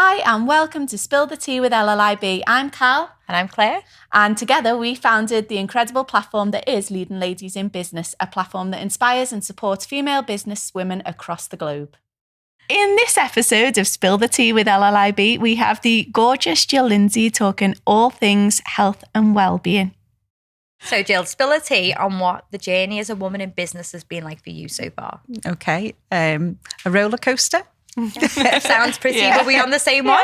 Hi and welcome to Spill the Tea with LLIB. I'm Cal. And I'm Claire. And together we founded the incredible platform that is Leading Ladies in Business, a platform that inspires and supports female business women across the globe. In this episode of Spill the Tea with LLIB, we have the gorgeous Gill Lindsey talking all things health and wellbeing. So Jill, spill the tea on what the journey as a woman in business has been like for you so far. Okay, a roller coaster. Sounds pretty. Yeah. Were we on the same one?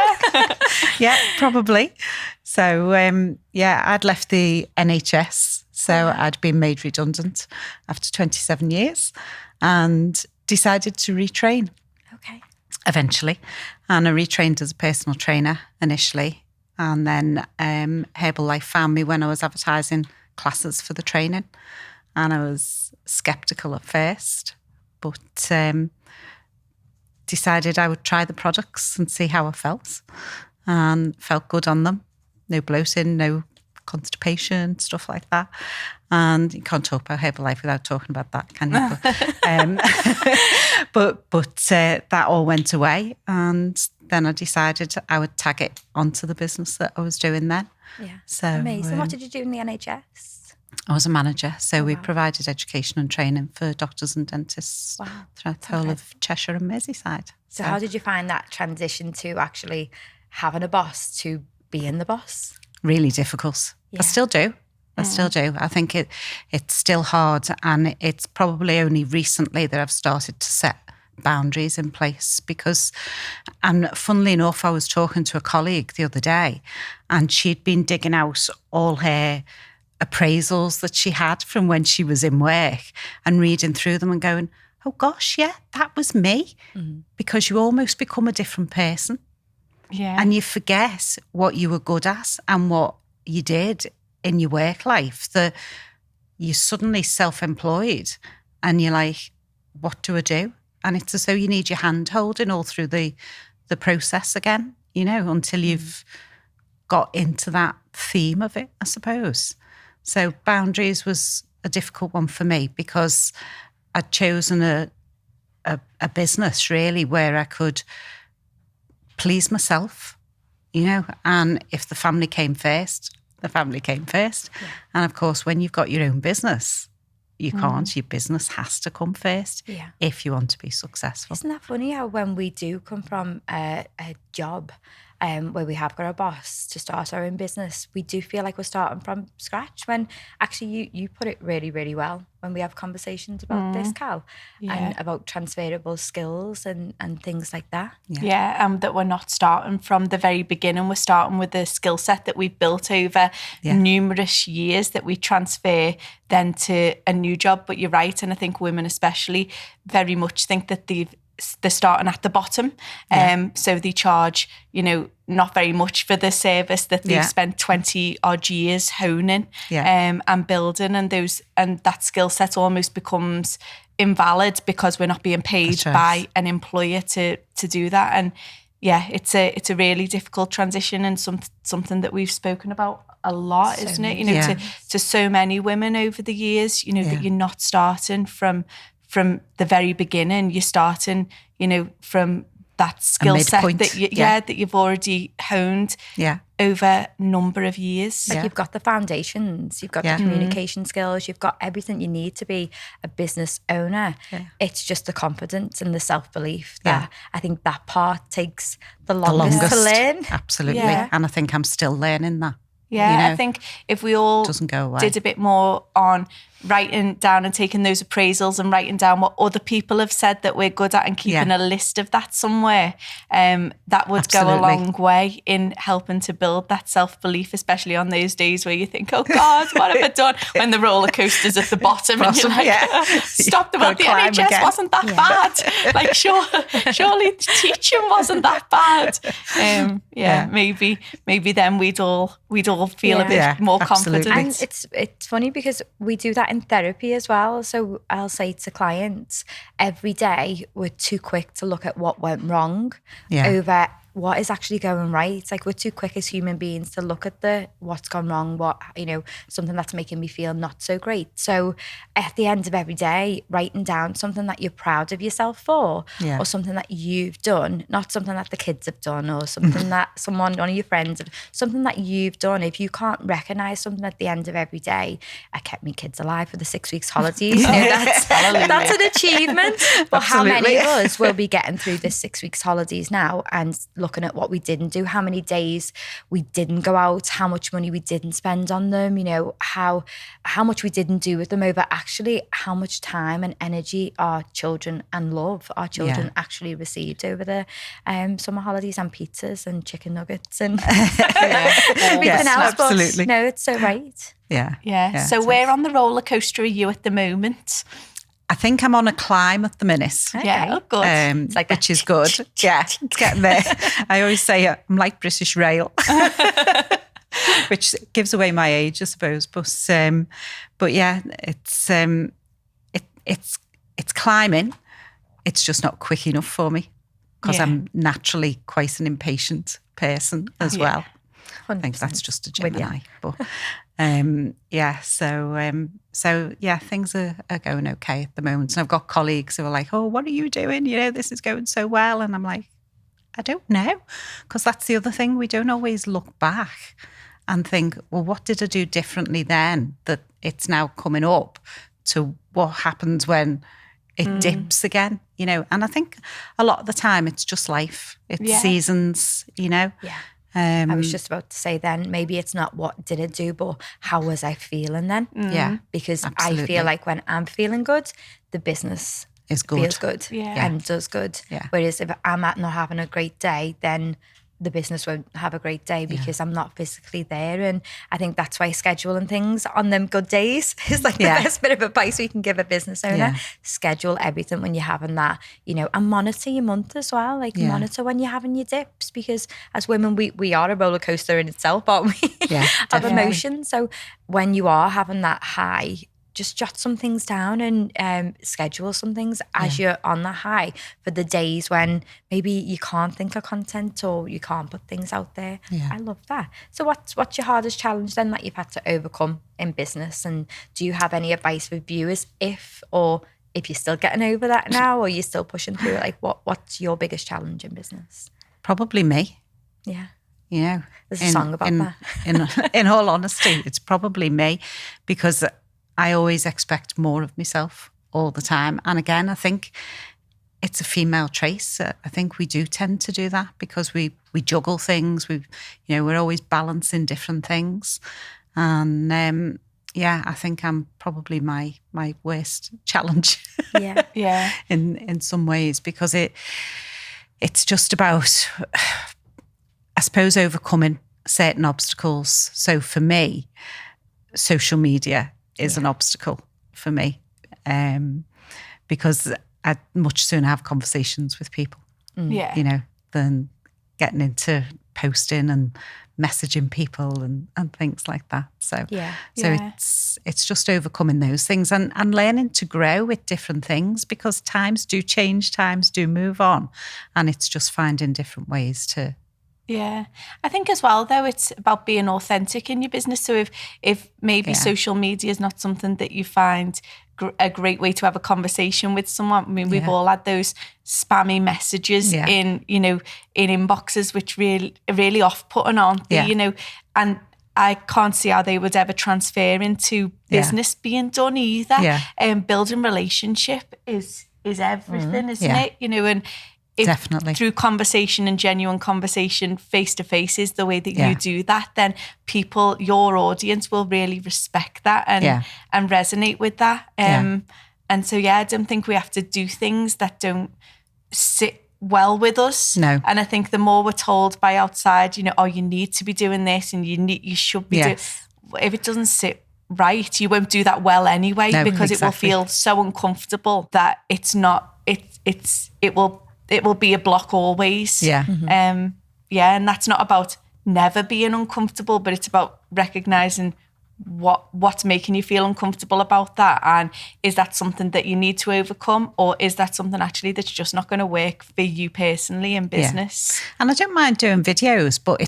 Yeah, probably. So, I'd left the NHS. So I'd been made redundant after 27 years and decided to retrain. Okay. Eventually. And I retrained as a personal trainer initially. And then Herbalife found me when I was advertising classes for the training. And I was sceptical at first, but decided I would try the products and see how I felt, and felt good on them. No bloating, no constipation, stuff like that. And you can't talk about Herbalife without talking about that, can you? But that all went away, and then I decided I would tag it onto the business that I was doing then. Yeah, so amazing. What did you do in the NHS? I was a manager, so we provided education and training for doctors and dentists throughout the whole of Cheshire and Merseyside. So how did you find that transition to actually having a boss to being the boss? Really difficult. Yeah. I still do. I think it's still hard, and it's probably only recently that I've started to set boundaries in place, because, and funnily enough, I was talking to a colleague the other day, and she'd been digging out all her appraisals that she had from when she was in work and reading through them and going, oh gosh, yeah, that was me. Mm-hmm. Because you almost become a different person. Yeah. And you forget what you were good at and what you did in your work life, that you're suddenly self-employed and you're like, what do I do? And it's as though you need your hand holding all through the process again, until you've got into that theme of it, I suppose. So boundaries was a difficult one for me, because I'd chosen a business really where I could please myself, and if the family came first, the family came first. Yeah. And of course, when you've got your own business, you can't. Your business has to come first if you want to be successful. Isn't that funny how when we do come from a job where we have got a boss to start our own business, we do feel like we're starting from scratch, when actually you put it really, really well when we have conversations about this, Cal, and about transferable skills and things like that. That we're not starting from the very beginning. We're starting with a skill set that we've built over numerous years that we transfer then to a new job. But you're right, and I think women especially very much think that they're starting at the bottom. So they charge, not very much for the service that they've spent 20 odd years honing and building, and that skill set almost becomes invalid because we're not being paid by an employer to do that. And it's a really difficult transition, and something that we've spoken about a lot, isn't it? To so many women over the years, that you're not starting from the very beginning. You're starting, from that skill set that you've already honed over a number of years. Like you've got the foundations, you've got the communication skills, you've got everything you need to be a business owner. Yeah. It's just the confidence and the self-belief that I think that part takes the longest to learn. Absolutely. Yeah. And I think I'm still learning that. Yeah, I think if we all did a bit more on writing down and taking those appraisals and writing down what other people have said that we're good at and keeping a list of that somewhere, that would go a long way in helping to build that self-belief, especially on those days where you think, oh God, what have I done? When the roller coaster's at the bottom and you're like, stop, the NHS again. Wasn't that bad. Like, surely teaching wasn't that bad. Maybe then we'd all feel a bit more confident. And it's funny because we do that in therapy as well. So I'll say to clients, every day we're too quick to look at what went wrong over what is actually going right. Like, we're too quick as human beings to look at the what's gone wrong, what, you know, something that's making me feel not so great. So at the end of every day, writing down something that you're proud of yourself for, or something that you've done, not something that the kids have done, or something that one of your friends have, something that you've done. If you can't recognize something at the end of every day, I kept my kids alive for the 6 weeks holidays. You know, that's an achievement. But how many of us will be getting through this 6 weeks holidays now and looking at what we didn't do, how many days we didn't go out, how much money we didn't spend on them, you know, how much we didn't do with them, over actually how much time and energy our children and love our children actually received over the summer holidays, and pizzas and chicken nuggets and everything else. Absolutely. But no, it's so right. Yeah. So where on the roller coaster are you at the moment? I think I'm on a climb at the minute. Okay. Yeah, oh, good. It's like which is good. Yeah, it's getting there. I always say I'm like British Rail, which gives away my age, I suppose. But yeah, it's climbing. It's just not quick enough for me, because I'm naturally quite an impatient person as well. 100%. I think that's just a Gemini. But things are going okay at the moment. And I've got colleagues who are like, oh, what are you doing? You know, this is going so well. And I'm like, I don't know. Because that's the other thing. We don't always look back and think, well, what did I do differently then that it's now coming up to what happens when it dips again, you know? And I think a lot of the time it's just life. It's seasons, you know? Yeah. I was just about to say then, maybe it's not what did it do, but how was I feeling then? Yeah. Because absolutely. I feel like when I'm feeling good, the business feels good and does good. Yeah. Whereas if I'm not having a great day, then the business won't have a great day because I'm not physically there. And I think that's why scheduling things on them good days is like the best bit of advice we can give a business owner. Yeah. Schedule everything when you're having that, you know, and monitor your month as well. Like monitor when you're having your dips, because as women, we are a roller coaster in itself, aren't we? Yeah, of emotion. So when you are having that high, just jot some things down and schedule some things as you're on the high for the days when maybe you can't think of content or you can't put things out there. Yeah. I love that. So what's your hardest challenge then that you've had to overcome in business? And do you have any advice for viewers if you're still getting over that now, or you're still pushing through it? Like what's your biggest challenge in business? Probably me. Yeah. You know, there's a song about that. In all honesty, it's probably me, because I always expect more of myself all the time. And again, I think it's a female trait. I think we do tend to do that because we juggle things. We're always balancing different things. And I think I'm probably my worst challenge. Yeah. Yeah. in some ways, because it's just about, I suppose, overcoming certain obstacles. So for me, social media is an obstacle for me, because I'd much sooner have conversations with people, you know, than getting into posting and messaging people and things like that. So it's just overcoming those things and learning to grow with different things, because times do change, times do move on, and it's just finding different ways to. Yeah. I think as well, though, it's about being authentic in your business. So if maybe social media is not something that you find a great way to have a conversation with someone. I mean, we've all had those spammy messages in inboxes, which really off-putting, aren't they? You know, and I can't see how they would ever transfer into business being done either. Yeah. Building relationship is everything, isn't it? You know, and definitely through conversation and genuine conversation, face to face is the way that you do that, then people, your audience, will really respect that and resonate with that. And so I don't think we have to do things that don't sit well with us. No. And I think the more we're told by outside, you know, oh, you need to be doing this and you should be doing, if it doesn't sit right, you won't do that well anyway, because it will feel so uncomfortable that it's not. It will be a block always. Yeah. And that's not about never being uncomfortable, but it's about recognizing what's making you feel uncomfortable about that, and is that something that you need to overcome, or is that something actually that's just not going to work for you personally in business? Yeah. And I don't mind doing videos, but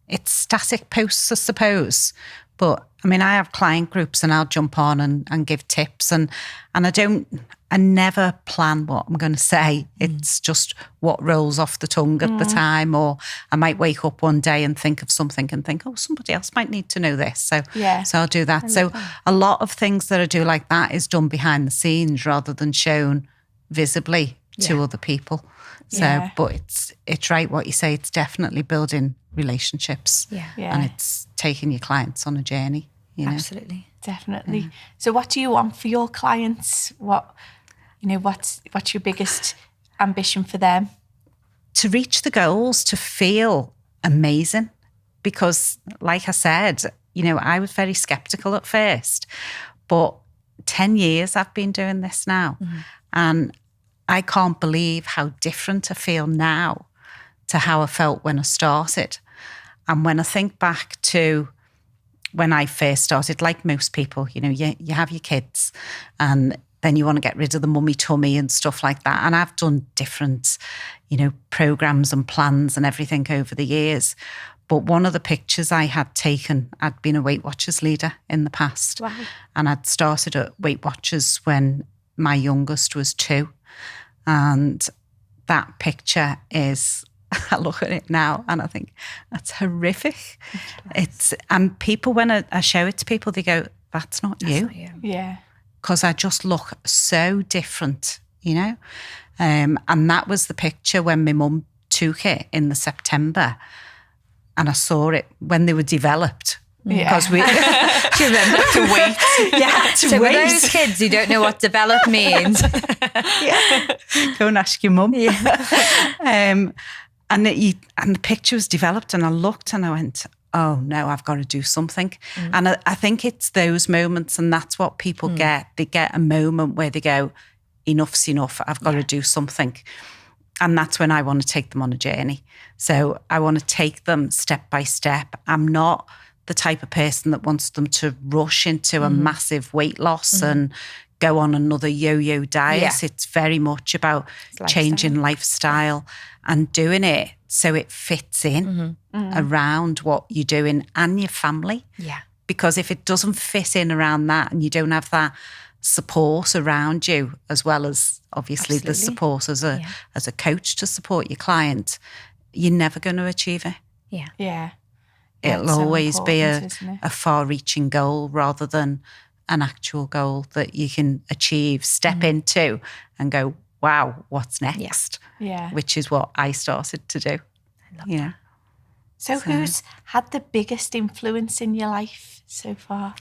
it's static posts, I suppose. But I mean, I have client groups and I'll jump on and give tips, and I never plan what I'm going to say. It's just what rolls off the tongue at the time, or I might wake up one day and think of something and think, oh, somebody else might need to know this. So I'll do that. So a lot of things that I do like that is done behind the scenes rather than shown visibly to other people. So, but it's right what you say. It's definitely building relationships, and it's taking your clients on a journey. You know? Absolutely, definitely. So, what do you want for your clients? What's your biggest ambition for them? To reach the goals, to feel amazing, because, like I said, I was very skeptical at first, but 10 years I've been doing this now, and I can't believe how different I feel now to how I felt when I started. And when I think back to when I first started, like most people, you have your kids and then you want to get rid of the mummy tummy and stuff like that. And I've done different, programs and plans and everything over the years. But one of the pictures I had taken, I'd been a Weight Watchers leader in the past. Wow. And I'd started at Weight Watchers when my youngest was 2. And that picture is, I look at it now and I think that's horrific. And people, when I show it to people, they go, that's not you. Yeah. Because I just look so different, And that was the picture when my mum took it in the September, and I saw it when they were developed. Because we, do you remember? To wait. So for those kids who don't know what develop means, go and ask your mum. And the picture was developed, and I looked and I went, oh no, I've got to do something. And I think it's those moments, and that's what people get. They get a moment where they go, enough's enough, I've got to do something. And that's when I want to take them on a journey. So I want to take them step by step. I'm not the type of person that wants them to rush into a massive weight loss and go on another yo-yo diet. Yeah. It's very much about changing lifestyle and doing it so it fits in around what you're doing and your family. Yeah. Because if it doesn't fit in around that and you don't have that support around you, as well as obviously the support as a coach to support your client, you're never going to achieve it. Yeah. Yeah. It'll always be a far-reaching goal rather than an actual goal that you can achieve, step into and go, wow, what's next? Yeah. Which is what I started to do. I love that. So who's had the biggest influence in your life so far?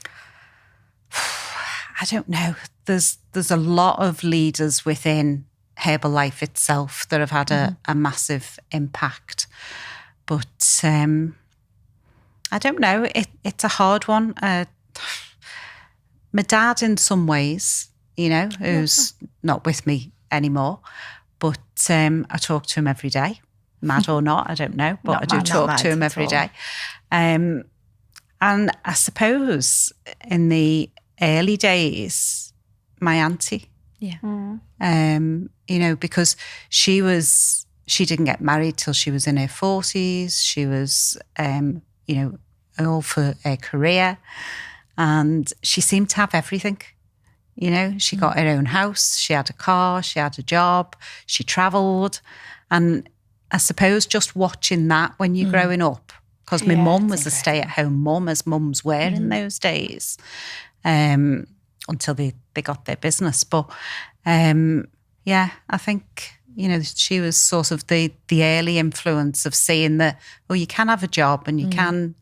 I don't know. There's a lot of leaders within Herbalife itself that have had a massive impact. But I don't know. It's a hard one. My dad, in some ways, who's not with me anymore, but I talk to him every day. Mad or not, I don't know, but I do talk to him every day. And I suppose in the early days, my auntie. Yeah. Because she didn't get married till she was in her 40s. She was, all for her career. And she seemed to have everything. She got her own house, she had a car, she had a job, she travelled. And I suppose just watching that when you're growing up, because my mum was a stay-at-home mum, as mums were in those days, until they got their business. But I think, she was sort of the early influence of seeing that, you can have a job and you can,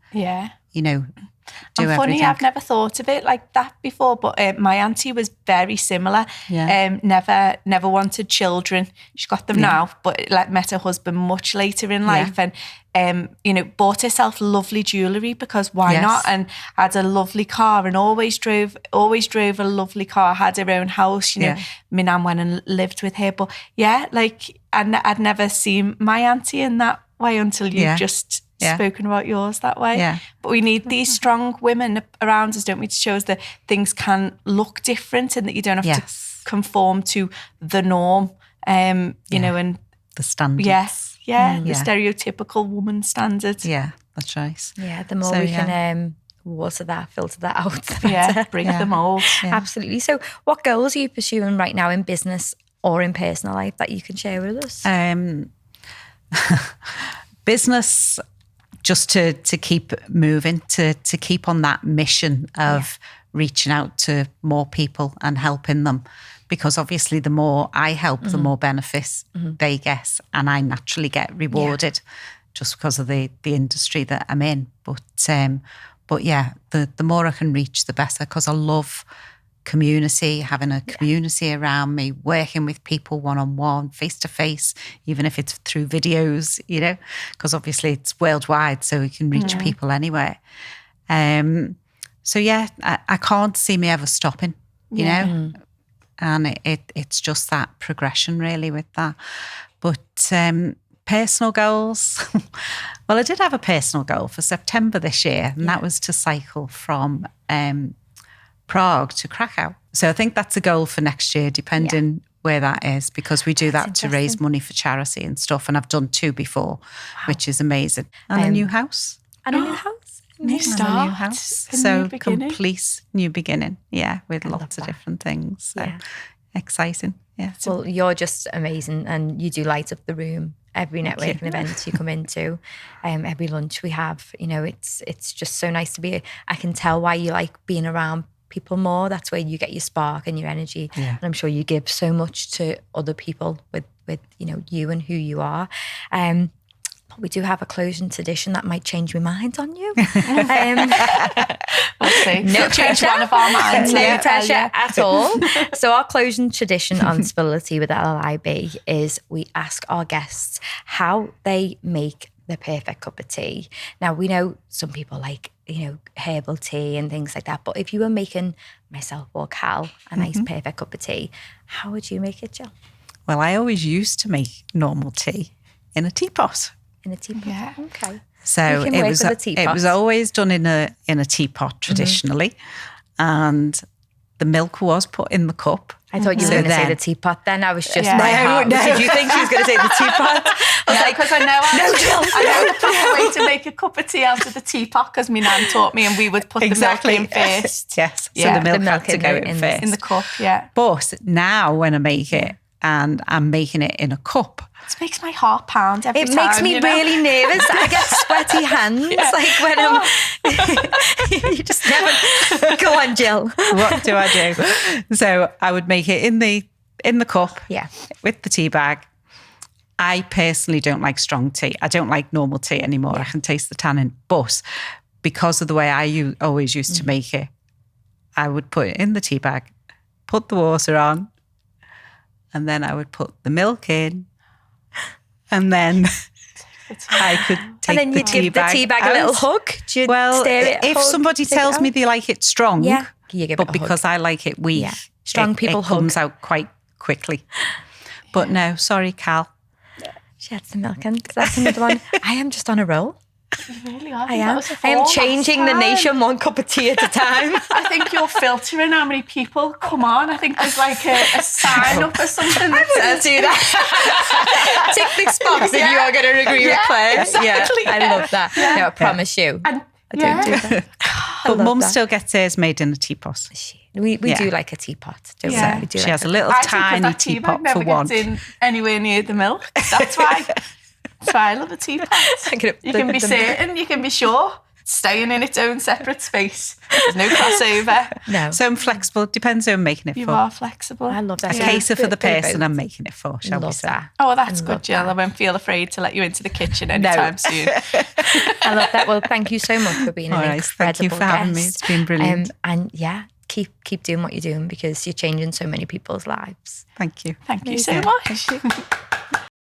do and funny, everything. I've never thought of it like that before, but my auntie was very similar. Never wanted children. She got them now, but met her husband much later in life, and bought herself lovely jewellery because why not? And had a lovely car and always drove a lovely car. Had her own house. My nan went and lived with her, but I'd never seen my auntie in that way until you just spoken about yours that way. Yeah. But we need these strong women around us, don't we, to show us that things can look different and that you don't have to conform to the norm, you know, and the standards. Yes, the stereotypical woman standard. Yeah, that's right. Yeah, the more we can water that, filter that out, the better. Break the mold. Yeah. Absolutely. So what goals are you pursuing right now in business or in personal life that you can share with us? Business, just to keep moving, to keep on that mission of reaching out to more people and helping them. Because obviously the more I help, the more benefits they get, and I naturally get rewarded just because of the industry that I'm in. But yeah, the more I can reach, the better, because I love community, having a community around me, working with people one-on-one, face-to-face, even if it's through videos, you know, because obviously it's worldwide, so we can reach people anywhere. So yeah, I can't see me ever stopping, you know, and it's just that progression really with that. But personal goals, well, I did have a personal goal for September this year, and that was to cycle from Prague to Krakow. So I think that's a goal for next year, depending where that is, because we do that to raise money for charity and stuff. And I've done 2 before, which is amazing. And a new house. And a new house. New start. A new house. So complete new beginning. Yeah, with lots of different things. So exciting. Yeah. Well, you're just amazing, and you do light up the room. Every networking event you come into, every lunch we have, you know, it's just so nice to be. I can tell why you like being around people more. That's where you get your spark and your energy. Yeah. And I'm sure you give so much to other people with you know, you and who you are. But we do have a closing tradition that might change my mind on you. We'll see. No change one of our minds. No pressure at all. So our closing tradition on Spility with LLIB is we ask our guests how they make the perfect cup of tea. Now, we know some people like, you know, herbal tea and things like that. But if you were making myself or Cal a nice perfect cup of tea, how would you make it, Jill? Well, I always used to make normal tea in a teapot. In a teapot? Yeah. Okay. So it was always done in a teapot traditionally, and the milk was put in the cup. I thought you were going to say the teapot. Then I was just no. Did you think she was going to say the teapot? I was like, because I know the proper way to make a cup of tea out of the teapot, because my nan taught me, and we would put the milk in first. Yes, so the milk had to go in first in the cup. Yeah. But now when I make it, and I'm making it in a cup, it makes my heart pound every time. It makes me really nervous. I get sweaty hands, like when I'm. You just never. Go on, Jill. What do I do? So I would make it in the cup, with the tea bag. I personally don't like strong tea. I don't like normal tea anymore. I can taste the tannin, but because of the way I always used to make it, I would put it in the tea bag, put the water on, and then I would put the milk in. And then I could take and then the tea bag. The tea bag a little hug. Do you if somebody tells me they like it strong, you give but it a because hug. I like it weak, strong people it comes out quite quickly. But no, sorry, Cal. She had some milk, and that's another one. I am just on a roll. You really are. I am changing the nation one cup of tea at a time. I think you're filtering how many people come on. I think there's like a sign up or something that says do that. Tick this box if you are going to agree with Claire. Exactly, I love that. No, I promise you. And, I don't do that. But Mum still gets hers made in a teapot. We do like a teapot, don't we? We do. She has a little tiny teapot for one. Gets in anywhere near the milk. That's why. That's why I love a teapot. You can be certain, you can be sure, staying in its own separate space. There's no crossover. No. So I'm flexible. Depends who I'm making it for. You are flexible. I love that. A cater for the person I'm making it for, shall we say? That. Oh, well, that's good, Jill. I won't feel afraid to let you into the kitchen anytime soon. I love that. Well, thank you so much for being an incredible Thank you for having me. It's been brilliant. And keep doing what you're doing, because you're changing so many people's lives. Thank you. Thank you so much.